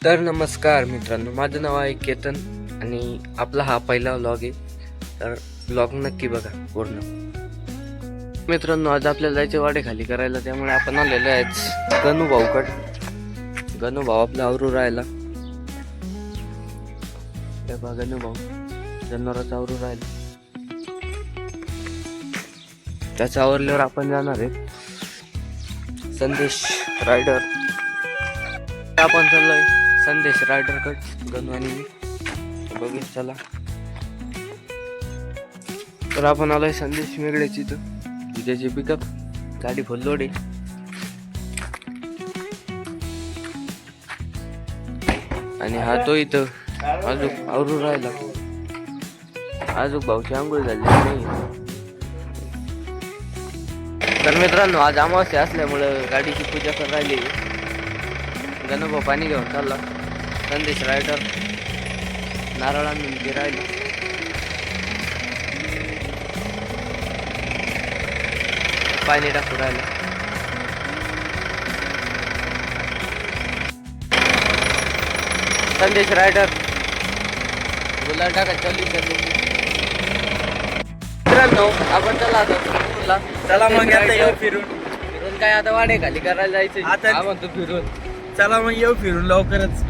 तर नमस्कार मित्रांनो, माझं नाव आहे केतन आणि आपला हा पहिला व्लॉग आहे. तर व्लॉग नक्की बघा पूर्ण. मित्रांनो, आज आपल्याला जायचे वाडे खाली करायला, त्यामुळे आपण आलेलो आहेत गणू भाऊकड. गणू भाऊ आपला आवरू राहिला. गणू भाऊ जनावरांचा आवरू राहिला. त्याच्या आवरल्यावर आपण जाणार आहे संदेश रायडर. आपण चाललोय संदेश रायडर कट, गणू आणि मी. बघूया चला. तर आपण आलोय संदेश मेगड्याची. तर त्याची पिकअप गाडी फुल लोड आहे. आणि हा तो इथं अजून आवरून राहिला. अजून भाऊची आंघोळ झाली नाही. तर मित्रांनो, आज अमावस्या असल्यामुळं गाडीची पूजा कर राहिली. गणू पाणी घेऊन चालला. संदेश रायडर नारळ आणून ते राहिले. पाणी टाकू राहिलं. संदेश रायडर गुलाल टाकत चालू. मित्रांनो, आपण चला चला मग आता येऊ फिरून. फिरून काय आता वाडे खाली करायला जायचं. आता म्हणतो फिरून. चला मग येऊ फिरून लवकरच.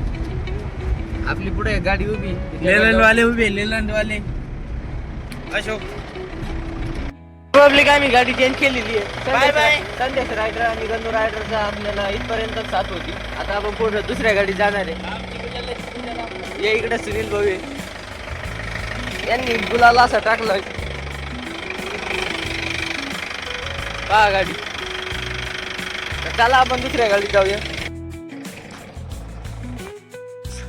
आपली पुढे गाडी उभी. लेलंडवाले उभे, लेलंडवाले. अशोक पब्लिक आम्ही गाडी चेंज केलेली आहे. Bye bye. संदेश रायडर आणि गणू रायडरचा आपल्याला इथपर्यंत साथ होती. आता आपण पुढे दुसऱ्या गाडी जाणार आहे. या इकडे सुनील भाऊ आहे. यांनी गुलाला असा टाकलाय. पहा गाडी. तर चला आपण दुसऱ्या गाडीत जाऊया.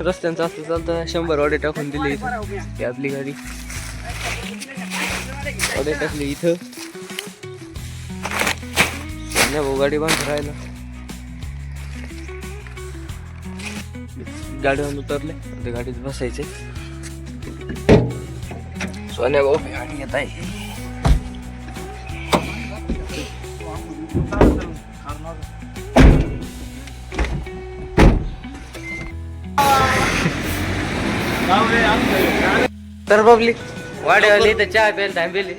रस्त्यांचं असं चालतं. 100 वाडे टाकून दिले इथं. ही आपली गाडी वाडे टाकली इथं. भाऊ गाडी बांधून राहिला. गाडीवर उतरले. आता गाडीत बसायचे. सोन्या भाऊ गाडी येत आहे. तर पब्लिक वाड्यावाली तर चहा प्यायला थांबेली.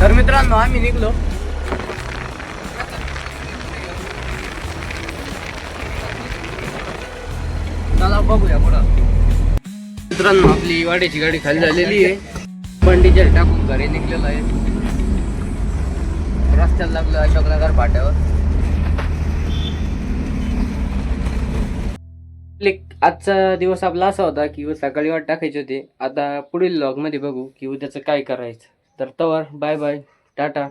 तर मित्रांनो, आम्ही निघलो. चला बघूया पुढं. मित्रांनो, आपली वाड्याची गाडी खाली झालेली आहे. पण डिझेल टाकून घरी निघलेलो आहे. रस्त्याला लागलो अशोकनगर फाट्यावर. आजचा दिवस आपला असा होता की सकाळी वाट टाकायची होती. आता पुढील व्लॉग मध्ये बघू की उद्याचं काय करायचं. तर तवर बाय बाय, टाटा.